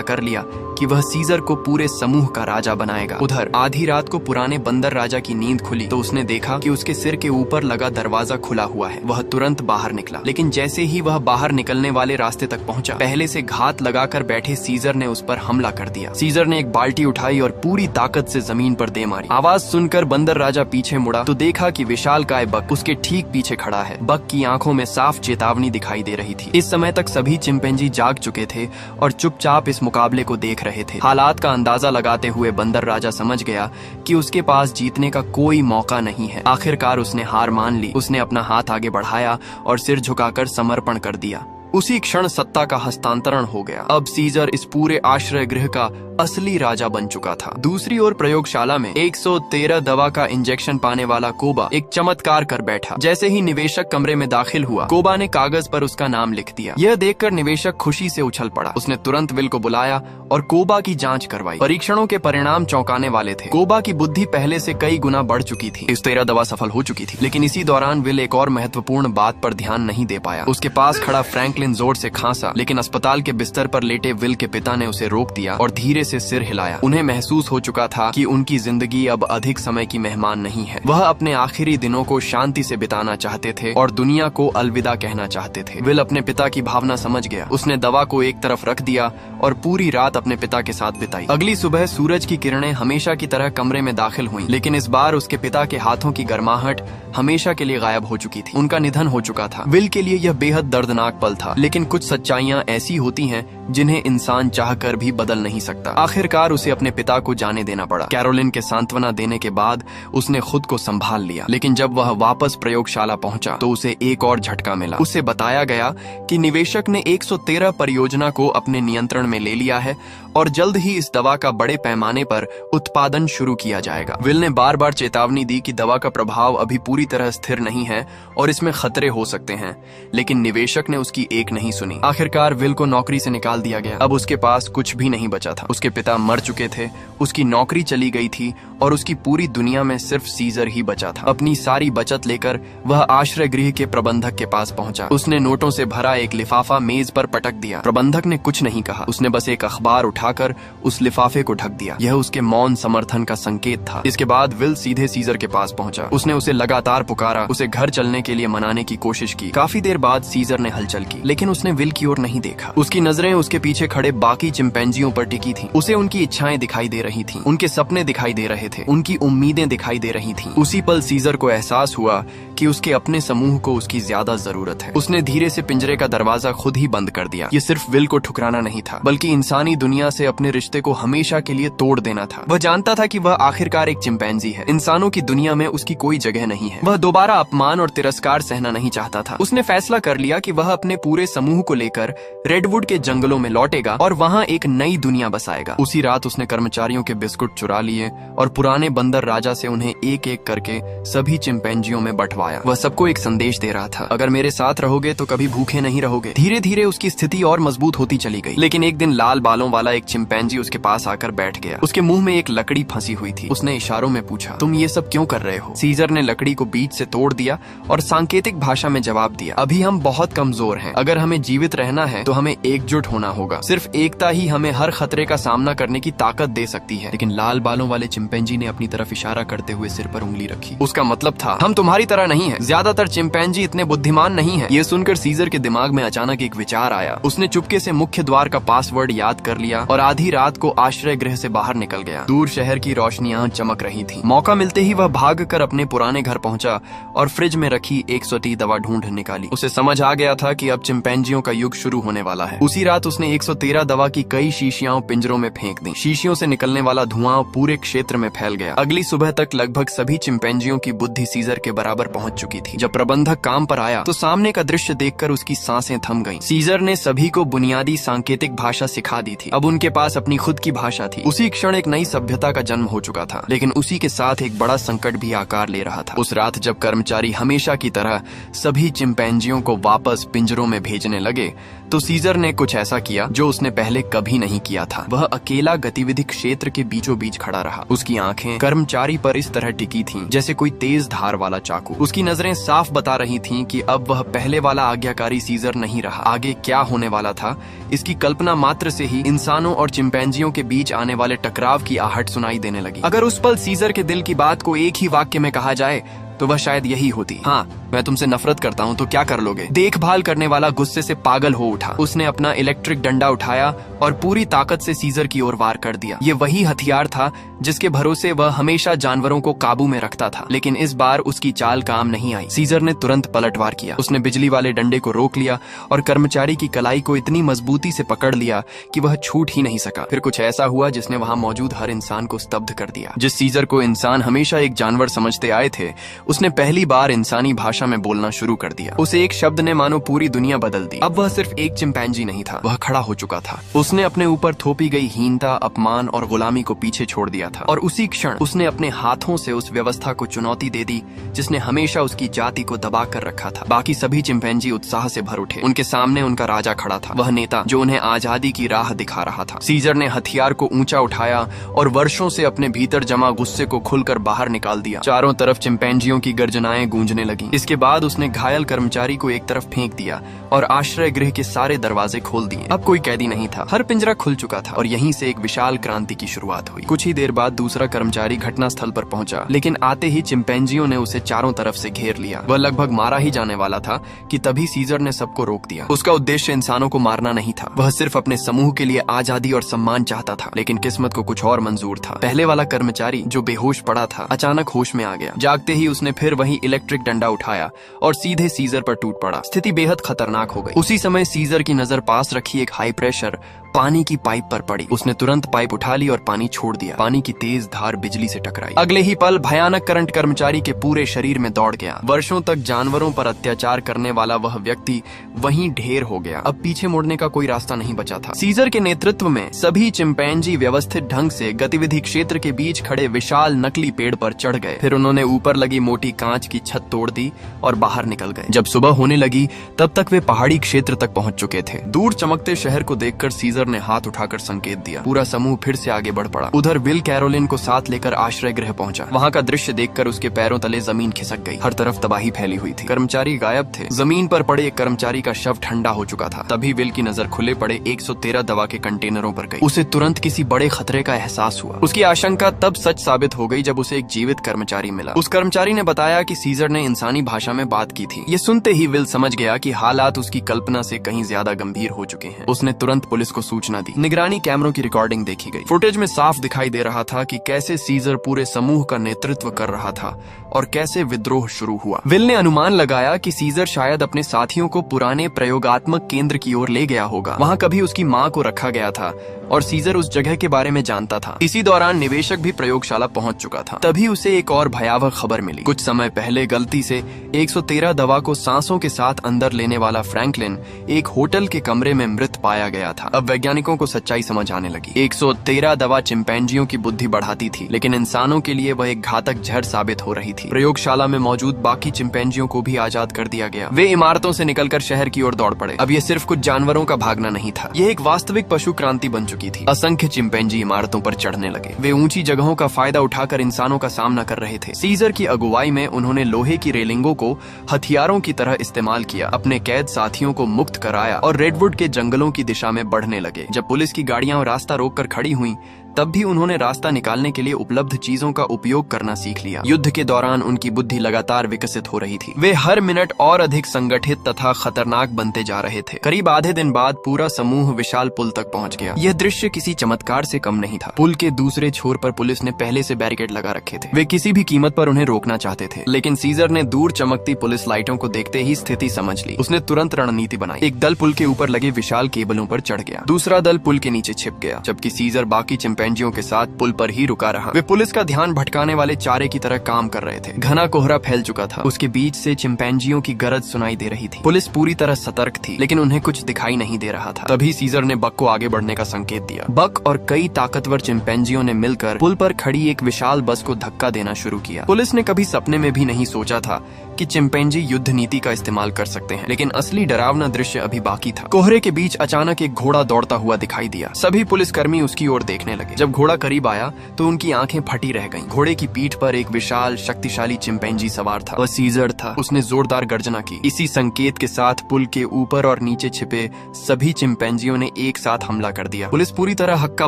कर लिया कि वह सीजर को पूरे समूह का राजा बनाएगा। उधर आधी रात को पुराने बंदर राजा की नींद खुली तो उसने देखा कि उसके सिर के ऊपर लगा दरवाजा खुला हुआ है। वह तुरंत बाहर निकला, लेकिन जैसे ही वह बाहर निकलने वाले रास्ते तक पहुंचा, पहले से घात लगाकर बैठे सीजर ने उस पर हमला कर दिया। सीजर ने एक बाल्टी उठाई और पूरी ताकत से जमीन पर दे मारी। आवाज सुनकर बंदर राजा पीछे मुड़ा तो देखा कि विशालकाय बक उसके ठीक पीछे खड़ा है। बक की आंखों में साफ चेतावनी दिखाई दे रही थी। इस समय तक सभी चिंपैंजी जाग चुके थे और चुपचाप इस मुकाबले को देख रहे थे। हालात का अंदाजा लगाते हुए बंदर राजा समझ गया कि उसके पास जीतने का कोई मौका नहीं है। आखिरकार उसने हार मान ली। उसने अपना हाथ आगे बढ़ाया और सिर झुकाकर समर्पण कर दिया। उसी क्षण सत्ता का हस्तांतरण हो गया। अब सीजर इस पूरे आश्रय गृह का असली राजा बन चुका था। दूसरी ओर प्रयोगशाला में 113 दवा का इंजेक्शन पाने वाला कोबा एक चमत्कार कर बैठा। जैसे ही निवेशक कमरे में दाखिल हुआ, कोबा ने कागज पर उसका नाम लिख दिया। यह देखकर निवेशक खुशी से उछल पड़ा। उसने तुरंत विल को बुलाया और कोबा की जांच करवाई। परीक्षणों के परिणाम चौंकाने वाले थे। कोबा की बुद्धि पहले से कई गुना बढ़ चुकी थी। 13 दवा सफल हो चुकी थी। लेकिन इसी दौरान विल एक और महत्वपूर्ण बात पर ध्यान नहीं दे पाया। उसके पास खड़ा फ्रैंकलिन जोर से खांसा, लेकिन अस्पताल के बिस्तर पर लेटे विल के पिता ने उसे रोक दिया और धीरे से सिर हिलाया। उन्हें महसूस हो चुका था कि उनकी जिंदगी अब अधिक समय की मेहमान नहीं है। वह अपने आखिरी दिनों को शांति से बिताना चाहते थे और दुनिया को अलविदा कहना चाहते थे। विल अपने पिता की भावना समझ गया। उसने दवा को एक तरफ रख दिया और पूरी रात अपने पिता के साथ बिताई। अगली सुबह सूरज की किरणें हमेशा की तरह कमरे में दाखिल हुईं, लेकिन इस बार उसके पिता के हाथों की गर्माहट हमेशा के लिए गायब हो चुकी थी। उनका निधन हो चुका था। विल के लिए यह बेहद दर्दनाक पल था, लेकिन कुछ सच्चाइयां ऐसी होती हैं जिन्हें इंसान चाहकर भी बदल नहीं सकता। आखिरकार उसे अपने पिता को जाने देना पड़ा। कैरोलिन के सांत्वना देने के बाद उसने खुद को संभाल लिया, लेकिन जब वह वापस प्रयोगशाला पहुंचा तो उसे एक और झटका मिला। उसे बताया गया कि निवेशक ने 113 परियोजना को अपने नियंत्रण में ले लिया है और जल्द ही इस दवा का बड़े पैमाने पर उत्पादन शुरू किया जाएगा। विल ने बार बार चेतावनी दी कि दवा का प्रभाव अभी पूरी तरह स्थिर नहीं है और इसमें खतरे हो सकते हैं, लेकिन निवेशक ने उसकी एक नहीं सुनी। आखिरकार विल को नौकरी से निकाल दिया गया। अब उसके पास कुछ भी नहीं बचा था। उसके पिता मर चुके थे, उसकी नौकरी चली गई थी और उसकी पूरी दुनिया में सिर्फ सीजर ही बचा था। अपनी सारी बचत लेकर वह आश्रय गृह के प्रबंधक के पास पहुंचा। उसने नोटों से भरा एक लिफाफा मेज पर पटक दिया। प्रबंधक ने कुछ नहीं कहा। उसने बस एक अखबार उठाकर उस लिफाफे को ढक दिया। यह उसके मौन समर्थन का संकेत था। इसके बाद विल सीधे सीजर के पास पहुंचा। उसने उसे लगातार पुकारा, उसे घर चलने के लिए मनाने की कोशिश की। काफी देर बाद सीजर ने हलचल की, लेकिन उसने विल की ओर नहीं देखा। उसकी नजरें उसके पीछे खड़े बाकी चिंपैंजियों पर टिकी थीं। उसे उनकी इच्छाएं दिखाई दे रही थीं, उनके सपने दिखाई दे रहे थे, उनकी उम्मीदें दिखाई दे रही थीं। उसी पल सीजर को एहसास हुआ कि उसके अपने समूह को उसकी ज्यादा जरूरत है। उसने धीरे से पिंजरे का दरवाजा खुद ही बंद कर दिया। ये सिर्फ विल को ठुकराना नहीं था, बल्कि इंसानी दुनिया से अपने रिश्ते को हमेशा के लिए तोड़ देना था। वह जानता था कि वह आखिरकार एक चिंपैंजी है। इंसानों की दुनिया में उसकी कोई जगह नहीं है। वह दोबारा अपमान और तिरस्कार सहना नहीं चाहता था। उसने फैसला कर लिया कि वह अपने पूरे समूह को लेकर रेडवुड के जंगलों में लौटेगा और वहाँ एक नई दुनिया बसाएगा। उसी रात उसने कर्मचारियों के बिस्कुट चुरा लिए और पुराने बंदर राजा से उन्हें एक एक करके सभी चिंपैंजियों में बंटवाया। वह सबको एक संदेश दे रहा था, अगर मेरे साथ रहोगे तो कभी भूखे नहीं रहोगे। धीरे धीरे उसकी स्थिति और मजबूत होती चली गई। लेकिन एक दिन लाल बालों वाला एक चिंपैंजी उसके पास आकर बैठ गया। उसके मुंह में एक लकड़ी फंसी हुई थी। उसने इशारों में पूछा, तुम ये सब क्यों कर रहे हो? सीजर ने लकड़ी को बीच से तोड़ दिया और सांकेतिक भाषा में जवाब दिया, अभी हम बहुत कमजोर हैं। अगर हमें जीवित रहना है तो हमें एकजुट होना होगा। सिर्फ एकता ही हमें हर खतरे का सामना करने की ताकत दे सकती है। लेकिन लाल बालों वाले चिंपैंजी ने अपनी तरफ इशारा करते हुए सिर पर उंगली रखी। उसका मतलब था, हम तुम्हारी तरह नहीं है। ज्यादातर चिंपैंजी इतने बुद्धिमान नहीं है। ये सुनकर सीजर के दिमाग में अचानक एक विचार आया। उसने चुपके से मुख्य द्वार का पासवर्ड याद कर लिया और आधी रात को आश्रय गृह से बाहर निकल गया। दूर शहर की रोशनियां चमक रही थी। मौका मिलते ही वह भागकर अपने पुराने घर पहुंचा और फ्रिज में रखी 130 दवा ढूंढ निकाली। उसे समझ आ गया था कि अब चिंपैंजियों का युग शुरू होने वाला है। उसी रात उसने 113 दवा की कई शीशियां पिंजरों में फेंक दी। शीशियों से निकलने वाला धुआं पूरे क्षेत्र में फैल गया। अगली सुबह तक लगभग सभी चिंपैंजियों की बुद्धि सीजर के बराबर पहुंच चुकी थी। जब प्रबंधक काम पर आया तो सामने का दृश्य देखकर उसकी सांसें थम गईं। सीजर ने सभी को बुनियादी सांकेतिक भाषा सिखा दी थी। अब उनके पास अपनी खुद की भाषा थी। उसी क्षण एक नई सभ्यता का जन्म हो चुका था, लेकिन उसी के साथ एक बड़ा संकट भी आकार ले रहा था। उस रात जब कर्मचारी हमेशा की तरह सभी चिंपैंजियों को वापस पिंजरों में भेजने लगे तो सीजर ने कुछ ऐसा किया जो उसने पहले कभी नहीं किया था। वह अकेला गतिविधि क्षेत्र के बीचों बीच खड़ा रहा। उसकी आंखें कर्मचारी पर इस तरह टिकी थीं जैसे कोई तेज धार वाला चाकू। उसकी नजरें साफ बता रही थीं कि अब वह पहले वाला आज्ञाकारी सीजर नहीं रहा। आगे क्या होने वाला था इसकी कल्पना मात्र से ही इंसानों और चिंपैंजियों के बीच आने वाले टकराव की आहट सुनाई देने लगी। अगर उस पल सीजर के दिल की बात को एक ही वाक्य में कहा जाए तो वह शायद यही होती, हाँ मैं तुमसे नफरत करता हूँ तो क्या कर लोगे। देखभाल करने वाला गुस्से से पागल हो उठा। उसने अपना इलेक्ट्रिक डंडा उठाया और पूरी ताकत से सीजर की ओर वार कर दिया। ये वही हथियार था जिसके भरोसे वह हमेशा जानवरों को काबू में रखता था, लेकिन इस बार उसकी चाल काम नहीं आई। सीजर ने तुरंत पलटवार किया। उसने बिजली वाले डंडे को रोक लिया और कर्मचारी की कलाई को इतनी मजबूती से पकड़ लिया कि वह छूट ही नहीं सका। फिर कुछ ऐसा हुआ जिसने वहां मौजूद हर इंसान को स्तब्ध कर दिया। जिस सीजर को इंसान हमेशा एक जानवर समझते आए थे, उसने पहली बार इंसानी भाषा में बोलना शुरू कर दिया। उसे एक शब्द ने मानो पूरी दुनिया बदल दी। अब वह सिर्फ एक चिंपैंजी नहीं था, वह खड़ा हो चुका था। उसने अपने ऊपर थोपी गई हीनता, अपमान और गुलामी को पीछे छोड़ दिया था और उसी क्षण उसने अपने हाथों से उस व्यवस्था को चुनौती दे दी जिसने हमेशा उसकी जाति को दबा कर रखा था। बाकी सभी चिंपैंजी उत्साह से भर उठे। उनके सामने उनका राजा खड़ा था, वह नेता जो उन्हें आजादी की राह दिखा रहा था। सीजर ने हथियार को ऊंचा उठाया और वर्षों से अपने भीतर जमा गुस्से को खुलकर बाहर निकाल दिया। चारों तरफ चिंपैंजियों की गर्जनाएं गूंजने लगी। इसके बाद उसने घायल कर्मचारी को एक तरफ फेंक दिया और आश्रय गृह के सारे दरवाजे खोल दिए। अब कोई कैदी नहीं था, हर पिंजरा खुल चुका था और यहीं से एक विशाल क्रांति की शुरुआत हुई। कुछ ही देर बाद दूसरा कर्मचारी घटनास्थल पर पहुंचा, लेकिन आते ही चिंपैंजियों ने उसे चारों तरफ से घेर लिया। वह लगभग मारा ही जाने वाला था कि तभी सीजर ने सबको रोक दिया। उसका उद्देश्य इंसानों को मारना नहीं था, वह सिर्फ अपने समूह के लिए आजादी और सम्मान चाहता था। लेकिन किस्मत को कुछ और मंजूर था। पहले वाला कर्मचारी जो बेहोश पड़ा था अचानक होश में आ गया। जागते ही उसने फिर वही इलेक्ट्रिक डंडा उठाया और सीधे सीजर पर टूट पड़ा। स्थिति बेहद खतरनाक हो गई। उसी समय सीजर की नजर पास रखी एक हाई प्रेशर पानी की पाइप पर पड़ी। उसने तुरंत पाइप उठा ली और पानी छोड़ दिया। पानी की तेज धार बिजली से टकराई। अगले ही पल भयानक करंट कर्मचारी के पूरे शरीर में दौड़ गया। वर्षों तक जानवरों पर अत्याचार करने वाला वह व्यक्ति वहीं ढेर हो गया। अब पीछे मुड़ने का कोई रास्ता नहीं बचा था। सीजर के नेतृत्व में सभी चिंपैंजी व्यवस्थित ढंग से गतिविधि क्षेत्र के बीच खड़े विशाल नकली पेड़ पर चढ़ गए। फिर उन्होंने ऊपर लगी मोटी कांच की छत तोड़ दी और बाहर निकल गए। जब सुबह होने लगी तब तक वे पहाड़ी क्षेत्र तक पहुंच चुके थे। दूर चमकते शहर को देखकर सीजर ने हाथ उठाकर संकेत दिया। पूरा समूह फिर से आगे बढ़ पड़ा। उधर विल कैरोलिन को साथ लेकर आश्रय गृह पहुंचा। वहां का दृश्य देखकर उसके पैरों तले जमीन खिसक गई। हर तरफ तबाही फैली हुई थी। कर्मचारी गायब थे। जमीन पर पड़े एक कर्मचारी का शव ठंडा हो चुका था। तभी विल की नजर खुले पड़े 113 दवा के कंटेनरों पर गई। उसे तुरंत किसी बड़े खतरे का एहसास हुआ। उसकी आशंका तब सच साबित हो गई जब उसे एक जीवित कर्मचारी मिला। उस कर्मचारी ने बताया कि सीजर ने इंसानी भाषा में बात की थी। ये सुनते ही विल समझ गया कि हालात उसकी कल्पना से कहीं ज्यादा गंभीर हो चुके हैं। उसने तुरंत पुलिस को सूचना दी। निगरानी कैमरों की रिकॉर्डिंग देखी गई। फुटेज में साफ दिखाई दे रहा था कि कैसे सीजर पूरे समूह का नेतृत्व कर रहा था और कैसे विद्रोह शुरू हुआ। विल ने अनुमान लगाया कि सीजर शायद अपने साथियों को पुराने प्रयोगात्मक केंद्र की ओर ले गया होगा। वहां कभी उसकी मां को रखा गया था और सीजर उस जगह के बारे में जानता था। इसी दौरान निवेशक भी प्रयोगशाला पहुंच चुका था। तभी उसे एक और भयावह खबर मिली। कुछ समय पहले गलती से 113 दवा को सांसों के साथ अंदर लेने वाला फ्रैंकलिन एक होटल के कमरे में मृत पाया गया था। अब वैज्ञानिकों को सच्चाई समझ आने लगी। 113 दवा चिंपैंजियों की बुद्धि बढ़ाती थी, लेकिन इंसानों के लिए वह एक घातक जहर साबित हो रही थी। प्रयोगशाला में मौजूद बाकी चिंपैंजियों को भी आजाद कर दिया गया। वे इमारतों से निकलकर शहर की ओर दौड़ पड़े। अब ये सिर्फ कुछ जानवरों का भागना नहीं था, यह एक वास्तविक पशु क्रांति बन चुकी थी। असंख्य चिंपैंजी इमारतों पर चढ़ने लगे। वे ऊंची जगहों का फायदा उठाकर इंसानों का सामना कर रहे थे। सीजर की अगुवाई में उन्होंने लोहे की रेलिंगों को हथियारों की तरह इस्तेमाल किया, अपने कैद साथियों को मुक्त कराया और रेडवुड के जंगलों की दिशा में बढ़ने लगे। जब पुलिस की गाड़ियां रास्ता रोककर खड़ी हुई तब भी उन्होंने रास्ता निकालने के लिए उपलब्ध चीजों का उपयोग करना सीख लिया। युद्ध के दौरान उनकी बुद्धि लगातार विकसित हो रही थी। वे हर मिनट और अधिक संगठित तथा खतरनाक बनते जा रहे थे। करीब आधे दिन बाद पूरा समूह विशाल पुल तक पहुंच गया। यह दृश्य किसी चमत्कार से कम नहीं था। पुल के दूसरे छोर पर पुलिस ने पहले से बैरिकेड लगा रखे थे। वे किसी भी कीमत पर उन्हें रोकना चाहते थे, लेकिन सीजर ने दूर चमकती पुलिस लाइटों को देखते ही स्थिति समझ ली। उसने तुरंत रणनीति बनाई। एक दल पुल के ऊपर लगे विशाल केबलों पर चढ़ गया, दूसरा दल पुल के नीचे छिप गया, जबकि सीजर बाकी चिंपैंजियों के साथ पुल पर ही रुका रहा। वे पुलिस का ध्यान भटकाने वाले चारे की तरह काम कर रहे थे। घना कोहरा फैल चुका था, उसके बीच से चिंपैंजियों की गरज सुनाई दे रही थी। पुलिस पूरी तरह सतर्क थी, लेकिन उन्हें कुछ दिखाई नहीं दे रहा था। तभी सीजर ने बक को आगे बढ़ने का संकेत दिया। बक और कई ताकतवर चिंपैंजियों ने मिलकर पुल पर खड़ी एक विशाल बस को धक्का देना शुरू किया। पुलिस ने कभी सपने में भी नहीं सोचा था कि चिंपैंजी युद्ध नीति का इस्तेमाल कर सकते हैं, लेकिन असली डरावना दृश्य अभी बाकी था। कोहरे के बीच अचानक एक घोड़ा दौड़ता हुआ दिखाई दिया। सभी पुलिसकर्मी उसकी ओर देखने लगे। जब घोड़ा करीब आया तो उनकी आंखें फटी रह गईं। घोड़े की पीठ पर एक विशाल शक्तिशाली चिंपैंजी सवार था। वह सीजर था। उसने जोरदार गर्जना की। इसी संकेत के साथ पुल के ऊपर और नीचे छिपे सभी चिंपैंजियों ने एक साथ हमला कर दिया। पुलिस पूरी तरह हक्का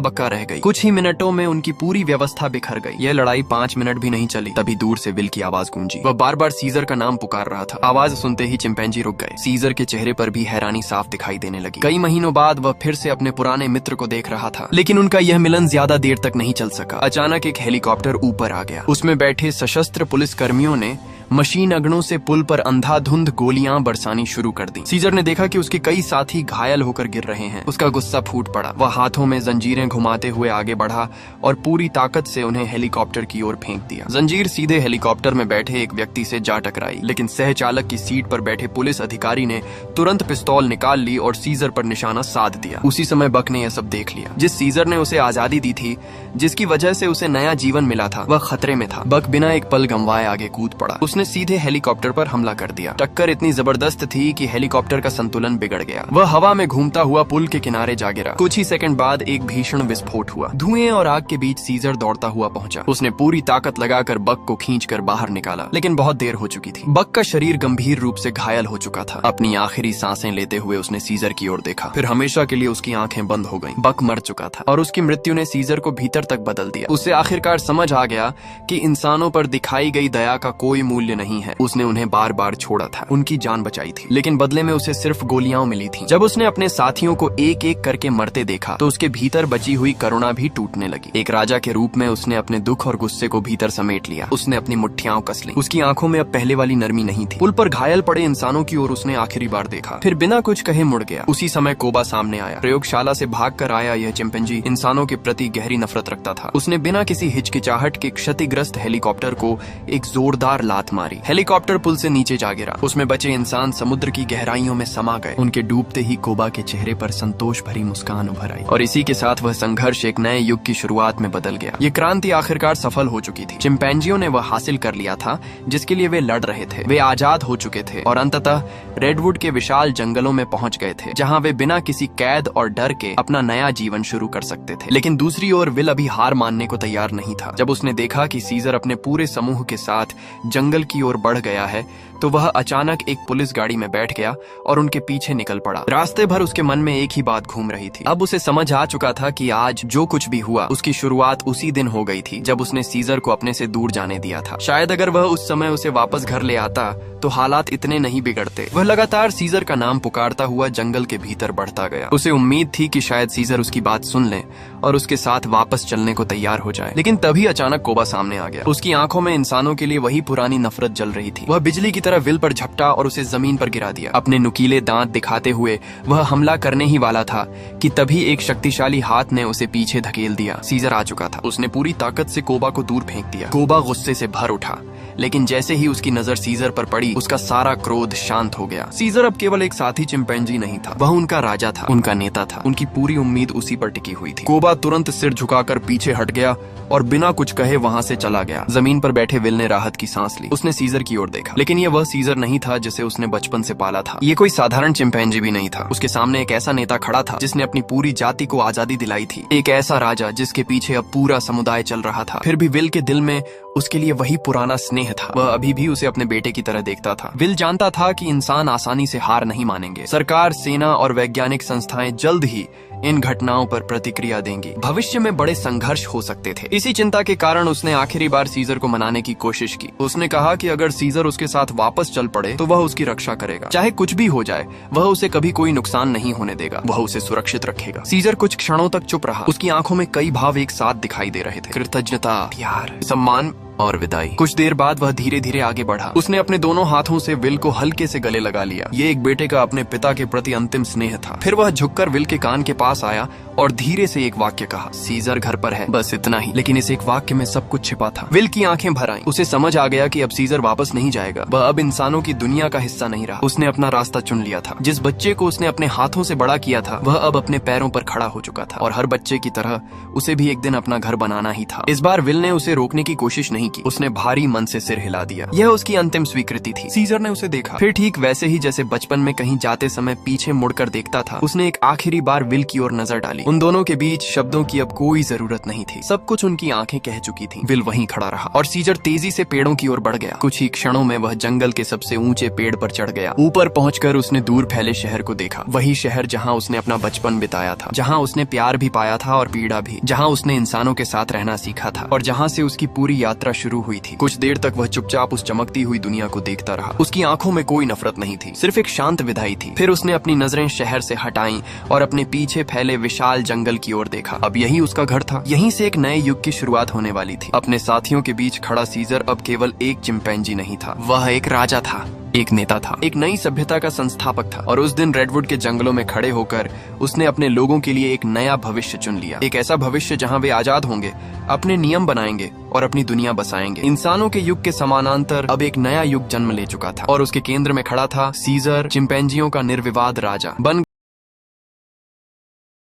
बक्का रह गई। कुछ ही मिनटों में उनकी पूरी व्यवस्था बिखर गई। यह लड़ाई 5 मिनट भी नहीं चली, तभी दूर से विल की आवाज गूंजी। वह बार बार सीजर का नाम पुकार रहा था। आवाज सुनते ही चिंपैंजी रुक गए। सीजर के चेहरे पर भी हैरानी साफ दिखाई देने लगी। कई महीनों बाद वह फिर से अपने पुराने मित्र को देख रहा था, लेकिन उनका यह मिलन ज्यादा देर तक नहीं चल सका। अचानक एक हेलीकॉप्टर ऊपर आ गया। उसमें बैठे सशस्त्र पुलिसकर्मियों ने मशीन अगनों से पुल पर अंधाधुंध गोलियां बरसानी शुरू कर दी। सीजर ने देखा कि उसके कई साथी घायल होकर गिर रहे हैं। उसका गुस्सा फूट पड़ा। वह हाथों में जंजीरें घुमाते हुए आगे बढ़ा और पूरी ताकत से उन्हें हेलीकॉप्टर की ओर फेंक दिया। जंजीर सीधे हेलीकॉप्टर में बैठे एक व्यक्ति से जा टकराई, लेकिन सहचालक की सीट पर बैठे पुलिस अधिकारी ने तुरंत पिस्तौल निकाल ली और सीजर पर निशाना साध दिया। उसी समय बक ने यह सब देख लिया। जिस सीजर ने उसे आजादी दी थी, जिसकी वजह से उसे नया जीवन मिला था, वह खतरे में था। बक बिना एक पल गंवाए आगे कूद पड़ा। उसने सीधे हेलीकॉप्टर पर हमला कर दिया। टक्कर इतनी जबरदस्त थी कि हेलीकॉप्टर का संतुलन बिगड़ गया। वह हवा में घूमता हुआ पुल के किनारे जा गिरा। कुछ ही सेकंड बाद एक भीषण विस्फोट हुआ। धुएं और आग के बीच सीजर दौड़ता हुआ पहुंचा। उसने पूरी ताकत लगाकर बक को खींचकर बाहर निकाला, लेकिन बहुत देर हो चुकी थी। बक का शरीर गंभीर रूप से घायल हो चुका था। अपनी आखिरी सांसें लेते हुए उसने सीजर की ओर देखा, फिर हमेशा के लिए उसकी आंखें बंद हो गईं। बक मर चुका था और उसकी मृत्यु ने सीजर को भीतर तक बदल दिया। उसे आखिरकार समझ आ गया कि इंसानों पर दिखाई गई दया का कोई मूल्य नहीं है। उसने उन्हें बार बार छोड़ा था, उनकी जान बचाई थी, लेकिन बदले में उसे सिर्फ गोलियां मिली थी। जब उसने अपने साथियों को एक एक करके मरते देखा तो उसके भीतर बची हुई करुणा भी टूटने लगी। एक राजा के रूप में उसने अपने दुख और गुस्से को भीतर समेट लिया। उसने अपनी मुट्ठियां कस ली। उसकी आंखों में अब पहले वाली नरमी नहीं थी। पुल पर घायल पड़े इंसानों की ओर उसने आखिरी बार देखा, फिर बिना कुछ कहे मुड़ गया। उसी समय कोबा सामने आया। प्रयोगशाला से भागकर आया यह चिंपैंजी इंसानों के प्रति गहरी नफरत रखता था। उसने बिना किसी हिचकिचाहट के क्षतिग्रस्त हेलीकॉप्टर को एक जोरदार लात मारी। हेलीकॉप्टर पुल से नीचे जा गिरा। उसमें बचे इंसान समुद्र की गहराइयों में समा गए। उनके डूबते ही कोबा के चेहरे पर संतोष भरी मुस्कान उभर आई और इसी के साथ वह संघर्ष एक नए युग की शुरुआत में बदल गया। ये क्रांति आखिरकार सफल हो चुकी थी। चिंपैंजियों ने वह हासिल कर लिया था जिसके लिए वे लड़ रहे थे। वे आजाद हो चुके थे और अंततः रेडवुड के विशाल जंगलों में पहुंच गए थे, जहां वे बिना किसी कैद और डर के अपना नया जीवन शुरू कर सकते थे। लेकिन दूसरी ओर विल अभी हार मानने को तैयार नहीं था। जब उसने देखा कि सीजर अपने पूरे समूह के साथ जंगल की ओर बढ़ गया है, तो वह अचानक एक पुलिस गाड़ी में बैठ गया और उनके पीछे निकल पड़ा। रास्ते भर उसके मन में एक ही बात घूम रही थी। अब उसे समझ आ चुका था कि आज जो कुछ भी हुआ उसकी शुरुआत उसी दिन हो गई थी जब उसने सीजर को अपने से दूर जाने दिया था। शायद अगर वह उस समय उसे वापस घर ले आता तो हालात इतने नहीं बिगड़ते। वह लगातार सीजर का नाम पुकारता हुआ जंगल के भीतर बढ़ता गया। उसे उम्मीद थी कि शायद सीजर उसकी बात सुन ले और उसके साथ वापस चलने को तैयार हो जाए, लेकिन तभी अचानक कोबा सामने आ गया। उसकी आंखों में इंसानों के लिए वही पुरानी नफरत जल रही थी। वह बिजली की तरह विल पर झपटा और उसे जमीन पर गिरा दिया। अपने नुकीले दांत दिखाते हुए वह हमला करने ही वाला था कि तभी एक शक्तिशाली हाथ ने उसे पीछे धकेल दिया। सीजर आ चुका था। उसने पूरी ताकत से कोबा को दूर फेंक दिया। कोबा गुस्से से भर उठा, लेकिन जैसे ही उसकी नजर सीजर पर पड़ी उसका सारा क्रोध शांत हो गया। सीजर अब केवल एक साथी चिंपैंजी नहीं था, वह उनका राजा था, उनका नेता था। उनकी पूरी उम्मीद उसी पर टिकी हुई थी। कोबा तुरंत सिर झुकाकर पीछे हट गया और बिना कुछ कहे वहां से चला गया। जमीन पर बैठे विल ने राहत की सांस ली। उसने सीजर की ओर देखा, लेकिन यह वह सीजर नहीं था जिसे उसने बचपन से पाला था। ये कोई साधारण चिंपैंजी भी नहीं था। उसके सामने एक ऐसा नेता खड़ा था जिसने अपनी पूरी जाति को आजादी दिलाई थी। एक ऐसा राजा जिसके पीछे अब पूरा समुदाय चल रहा था। फिर भी विल के दिल में उसके लिए वही पुराना स्नेह था। वह अभी भी उसे अपने बेटे की तरह देखता था। विल जानता था कि इंसान आसानी से हार नहीं मानेंगे। सरकार, सेना और वैज्ञानिक संस्थाएं जल्द ही इन घटनाओं पर प्रतिक्रिया देंगी। भविष्य में बड़े संघर्ष हो सकते थे। इसी चिंता के कारण उसने आखिरी बार सीजर को मनाने की कोशिश की। उसने कहा कि अगर सीजर उसके साथ वापस चल पड़े तो वह उसकी रक्षा करेगा। चाहे कुछ भी हो जाए, वह उसे कभी कोई नुकसान नहीं होने देगा। वह उसे सुरक्षित रखेगा। सीजर कुछ क्षणों तक चुप रहा। उसकी आंखों में कई भाव एक साथ दिखाई दे रहे थे, कृतज्ञता, प्यार, सम्मान और विदाई। कुछ देर बाद वह धीरे धीरे आगे बढ़ा। उसने अपने दोनों हाथों से विल को हल्के से गले लगा लिया। ये एक बेटे का अपने पिता के प्रति अंतिम स्नेह था। फिर वह झुककर विल के कान के पास आया और धीरे से एक वाक्य कहा, सीजर घर पर है। बस इतना ही, लेकिन इस एक वाक्य में सब कुछ छिपा था। विल की आंखें भर आईं। उसे समझ आ गया कि अब सीजर वापस नहीं जाएगा। वह अब इंसानों की दुनिया का हिस्सा नहीं रहा। उसने अपना रास्ता चुन लिया था। जिस बच्चे को उसने अपने हाथों से बड़ा किया था, वह अब अपने पैरों पर खड़ा हो चुका था। और हर बच्चे की तरह उसे भी एक दिन अपना घर बनाना ही था। इस बार विल ने उसे रोकने की कोशिश नहीं की। उसने भारी मन से सिर हिला दिया। यह उसकी अंतिम स्वीकृति थी। सीजर ने उसे देखा, फिर ठीक वैसे ही जैसे बचपन में कहीं जाते समय पीछे मुड़कर देखता था। उसने एक आखिरी बार विल की ओर नजर डाली। उन दोनों के बीच शब्दों की अब कोई जरूरत नहीं थी। सब कुछ उनकी आंखें कह चुकी थीं। विल वहीं खड़ा रहा और सीजर तेजी से पेड़ों की ओर बढ़ गया। कुछ ही क्षणों में वह जंगल के सबसे ऊंचे पेड़ पर चढ़ गया। ऊपर पहुंचकर उसने दूर फैले शहर को देखा। वही शहर जहां उसने अपना बचपन बिताया था, जहां उसने प्यार भी पाया था और पीड़ा भी, जहां उसने इंसानों के साथ रहना सीखा था और जहां से उसकी पूरी यात्रा शुरू हुई थी। कुछ देर तक वह चुपचाप उस चमकती हुई दुनिया को देखता रहा। उसकी आंखों में कोई नफरत नहीं थी, सिर्फ एक शांत विदाई थी। फिर उसने अपनी नजरें शहर से हटाईं और अपने पीछे फैले विशाल जंगल की ओर देखा। अब यही उसका घर था। यहीं से एक नए युग की शुरुआत होने वाली थी। अपने साथियों के बीच खड़ा सीजर अब केवल एक चिंपैंजी नहीं था, वह एक राजा था, एक नेता था, एक नई सभ्यता का संस्थापक था। और उस दिन रेडवुड के जंगलों में खड़े होकर उसने अपने लोगों के लिए एक नया भविष्य चुन लिया। एक ऐसा भविष्य जहां वे आजाद होंगे, अपने नियम बनाएंगे और अपनी दुनिया बसाएंगे। इंसानों के युग के समानांतर अब एक नया युग जन्म ले चुका था और उसके केंद्र में खड़ा था सीजर, चिंपैंजियों का निर्विवाद राजा। बन